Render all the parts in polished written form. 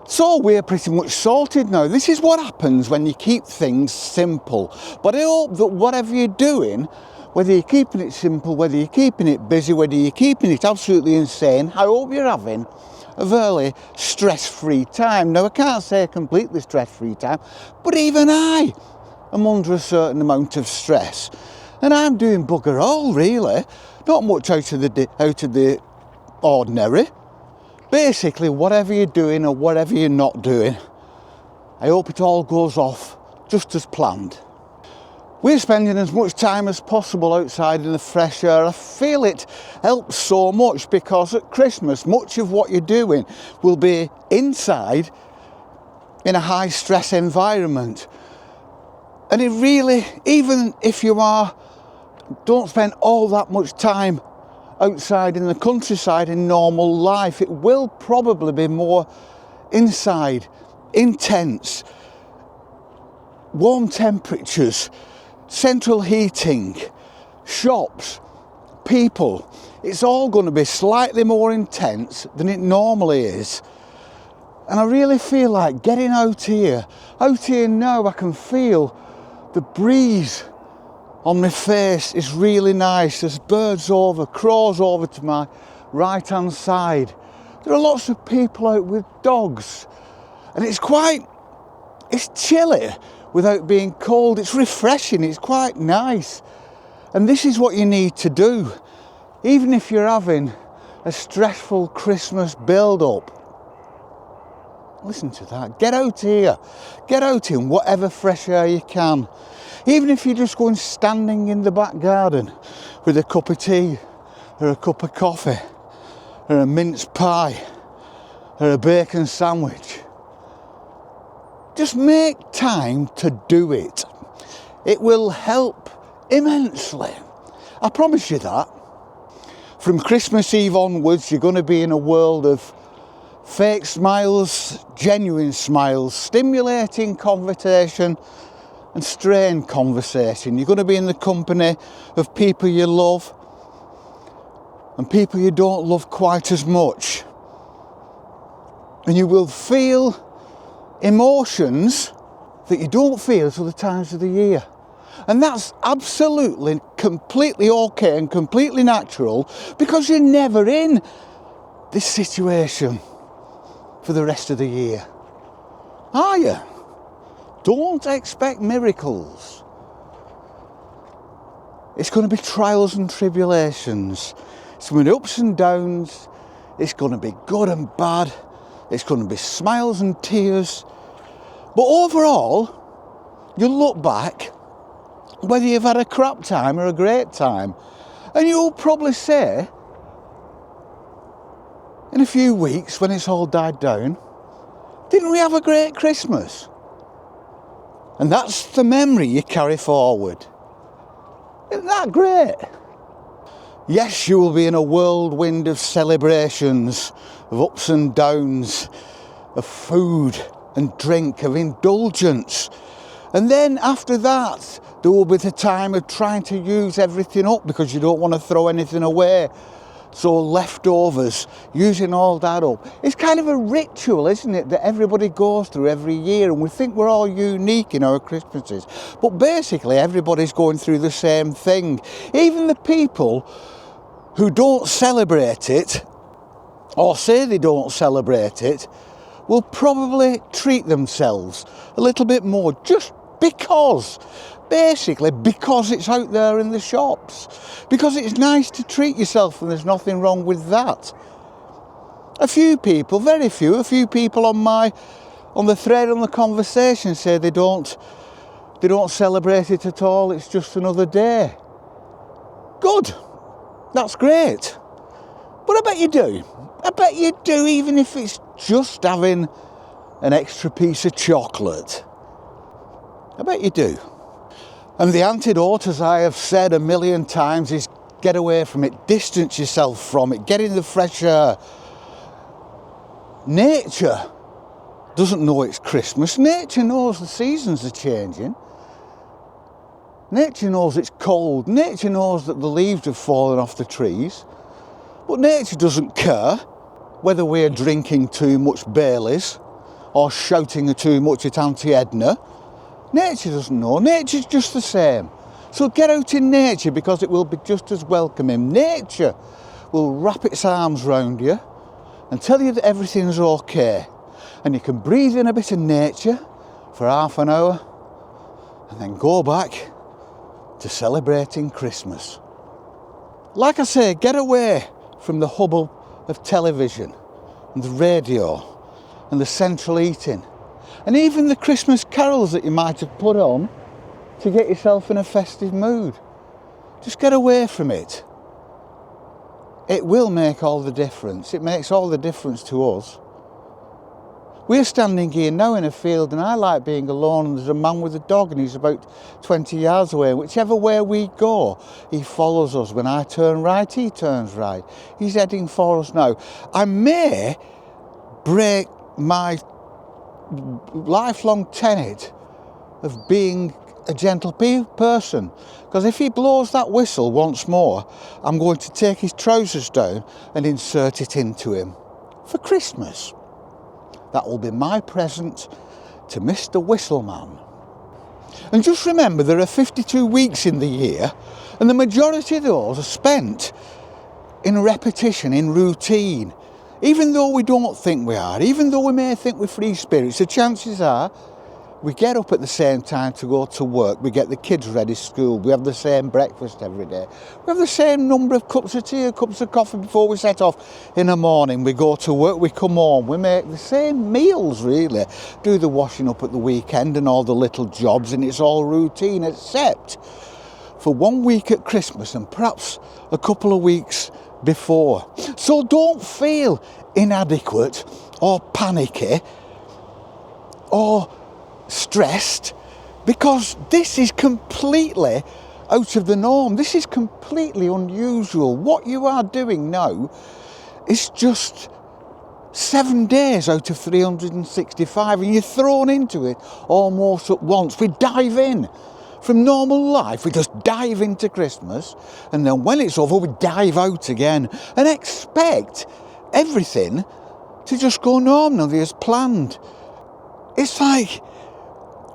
So we're pretty much sorted now. This is what happens when you keep things simple. But I hope that whatever you're doing, whether you're keeping it simple, whether you're keeping it busy, whether you're keeping it absolutely insane, I hope you're having a very stress-free time. Now, I can't say completely stress-free time, but even I am under a certain amount of stress. And I'm doing bugger all, really. Not much out of the ordinary. Basically, whatever you're doing or whatever you're not doing, I hope it all goes off just as planned. We're spending as much time as possible outside in the fresh air. I feel it helps so much because at Christmas, much of what you're doing will be inside in a high stress environment. And it really, even if you don't spend all that much time outside in the countryside in normal life, it will probably be more inside, intense, warm temperatures, central heating, shops, people. It's all going to be slightly more intense than it normally is. And I really feel like getting out here now. I can feel the breeze on my face is really nice. There's birds over, crows over to my right hand side. There are lots of people out with dogs. And it's chilly without being cold. It's refreshing, it's quite nice. And this is what you need to do. Even if you're having a stressful Christmas build-up. Listen to that. Get out here. Get out in whatever fresh air you can. Even if you're just going standing in the back garden with a cup of tea or a cup of coffee or a mince pie or a bacon sandwich. Just make time to do it. It will help immensely. I promise you that. From Christmas Eve onwards, you're going to be in a world of fake smiles, genuine smiles, stimulating conversation and strained conversation. You're going to be in the company of people you love and people you don't love quite as much. And you will feel emotions that you don't feel at other times of the year. And that's absolutely, completely okay and completely natural because you're never in this situation for the rest of the year, are you? Don't expect miracles. It's going to be trials and tribulations. It's going to be ups and downs. It's going to be good and bad. It's going to be smiles and tears. But overall, you'll look back, whether you've had a crap time or a great time, and you'll probably say, in a few weeks when it's all died down, didn't we have a great Christmas? And that's the memory you carry forward. Isn't that great? Yes, you will be in a whirlwind of celebrations, of ups and downs, of food and drink, of indulgence. And then after that, there will be the time of trying to use everything up because you don't want to throw anything away. So leftovers, using all that up. It's kind of a ritual, isn't it, that everybody goes through every year, and we think we're all unique in our Christmases. But basically everybody's going through the same thing. Even the people who don't celebrate it, or say they don't celebrate it, will probably treat themselves a little bit more just because. Basically, because it's out there in the shops. Because it's nice to treat yourself and there's nothing wrong with that. A few people, very few, a few people on the thread on the conversation say they don't celebrate it at all, it's just another day. Good. That's great. But I bet you do. I bet you do, even if it's just having an extra piece of chocolate. I bet you do. And the antidote, as I have said a million times, is get away from it, distance yourself from it, get in the fresh air. Nature doesn't know it's Christmas. Nature knows the seasons are changing. Nature knows it's cold. Nature knows that the leaves have fallen off the trees. But nature doesn't care whether we're drinking too much Baileys or shouting too much at Auntie Edna. Nature doesn't know. Nature's just the same. So get out in nature, because it will be just as welcoming. Nature will wrap its arms round you and tell you that everything's okay. And you can breathe in a bit of nature for half an hour and then go back to celebrating Christmas. Like I say, get away from the hubbub of television and the radio and the central heating and even the Christmas carols that you might have put on to get yourself in a festive mood. Just get away from it. It will make all the difference. It makes all the difference to us. We're standing here now in a field, and I like being alone, and there's a man with a dog and he's about 20 yards away. Whichever way we go, he follows us. When I turn right, he turns right. He's heading for us now. I may break my lifelong tenet of being a gentle person, because if he blows that whistle once more, I'm going to take his trousers down and insert it into him for Christmas. That will be my present to Mr. Whistleman. And just remember, there are 52 weeks in the year, and the majority of those are spent in repetition, in routine. Even though we don't think we are, even though we may think we're free spirits, the chances are we get up at the same time to go to work, we get the kids ready for school, we have the same breakfast every day, we have the same number of cups of tea or cups of coffee before we set off in the morning, we go to work, we come home, we make the same meals really, do the washing up at the weekend and all the little jobs, and it's all routine except for 1 week at Christmas and perhaps a couple of weeks before. So don't feel inadequate or panicky or stressed, because this is completely out of the norm. This is completely unusual. What you are doing now is just 7 days out of 365, and you're thrown into it almost at once. We dive in from normal life, we just dive into Christmas, and then when it's over we dive out again and expect everything to just go normally as planned. It's like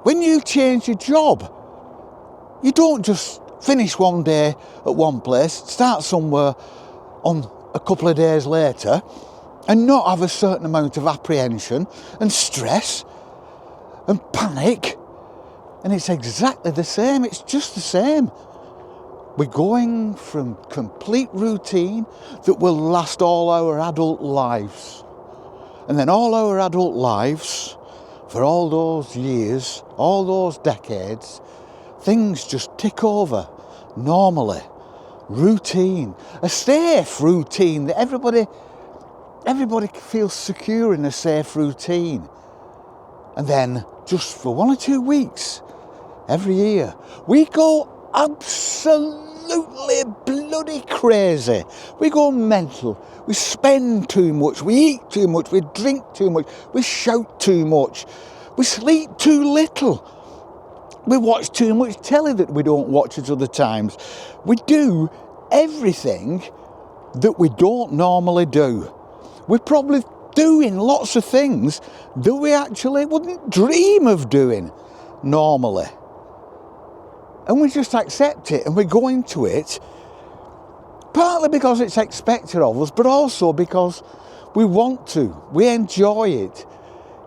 when you change your job, you don't just finish one day at one place, start somewhere on a couple of days later and not have a certain amount of apprehension and stress and panic. And it's exactly the same, it's just the same. We're going from complete routine that will last all our adult lives. And then all our adult lives, for all those years, all those decades, things just tick over normally. Routine, a safe routine that everybody feels secure in a safe routine. And then just for 1 or 2 weeks every year, we go absolutely bloody crazy. We go mental. We spend too much. We eat too much. We drink too much. We shout too much. We sleep too little. We watch too much telly that we don't watch at other times. We do everything that we don't normally do. We're probably doing lots of things that we actually wouldn't dream of doing normally. And we just accept it and we go into it, partly because it's expected of us, but also because we want to. We enjoy it.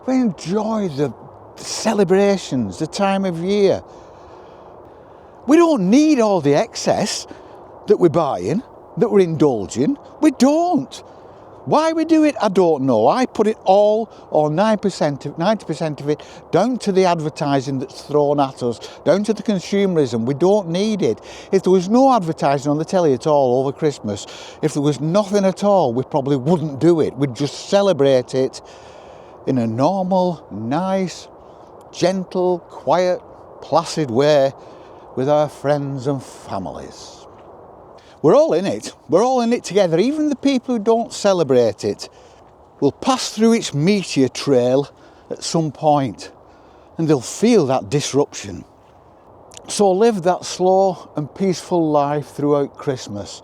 We enjoy the celebrations, the time of year. We don't need all the excess that we're buying, that we're indulging. We don't. Why we do it, I don't know. I put it all, or 90% of it, down to the advertising that's thrown at us, down to the consumerism. We don't need it. If there was no advertising on the telly at all over Christmas, if there was nothing at all, we probably wouldn't do it. We'd just celebrate it in a normal, nice, gentle, quiet, placid way with our friends and families. We're all in it. We're all in it together. Even the people who don't celebrate it will pass through its meteor trail at some point, and they'll feel that disruption. So live that slow and peaceful life throughout Christmas.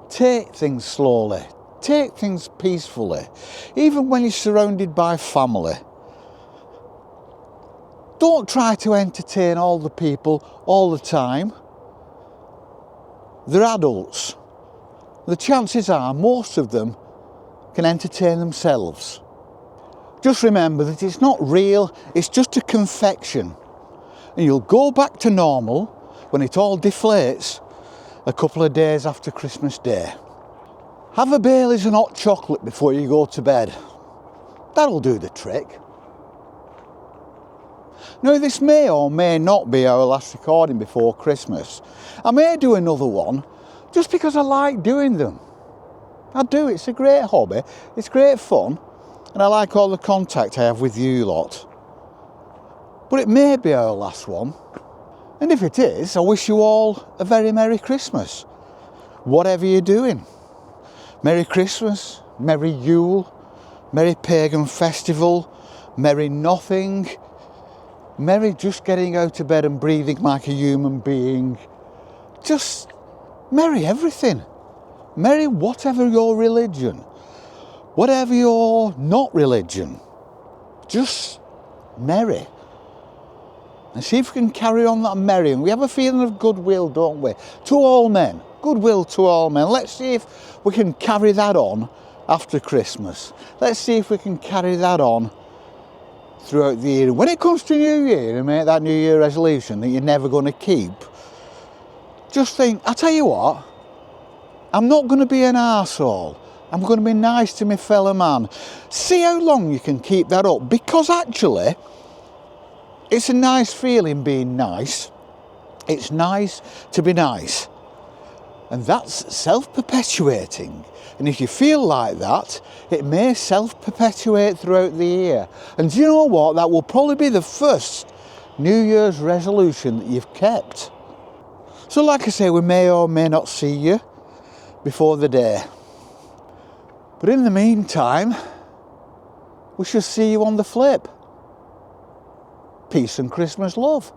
Take things slowly. Take things peacefully. Even when you're surrounded by family, Don't try to entertain all the people all the time. They're adults. The chances are most of them can entertain themselves. Just remember that it's not real, it's just a confection. And you'll go back to normal when it all deflates a couple of days after Christmas Day. Have a Baileys and hot chocolate before you go to bed. That'll do the trick. Now, this may or may not be our last recording before Christmas. I may do another one just because I like doing them. I do, it's a great hobby, it's great fun, and I like all the contact I have with you lot. But it may be our last one. And if it is, I wish you all a very Merry Christmas. Whatever you're doing. Merry Christmas, Merry Yule, Merry Pagan Festival, Merry Nothing, Merry just getting out of bed and breathing like a human being. Just merry everything. Merry whatever your religion. Whatever your not religion. Just merry. And see if we can carry on that merry. And we have a feeling of goodwill, don't we? To all men. Goodwill to all men. Let's see if we can carry that on after Christmas. Let's see if we can carry that on throughout the year. When it comes to New Year and make that New Year resolution that you're never going to keep, just think, I'll tell you what, I'm not going to be an arsehole. I'm going to be nice to my fellow man. See how long you can keep that up, because actually, it's a nice feeling being nice. It's nice to be nice. And that's self-perpetuating. And if you feel like that, it may self-perpetuate throughout the year. And do you know what? That will probably be the first New Year's resolution that you've kept. So like I say, we may or may not see you before the day. But in the meantime, we shall see you on the flip. Peace and Christmas love.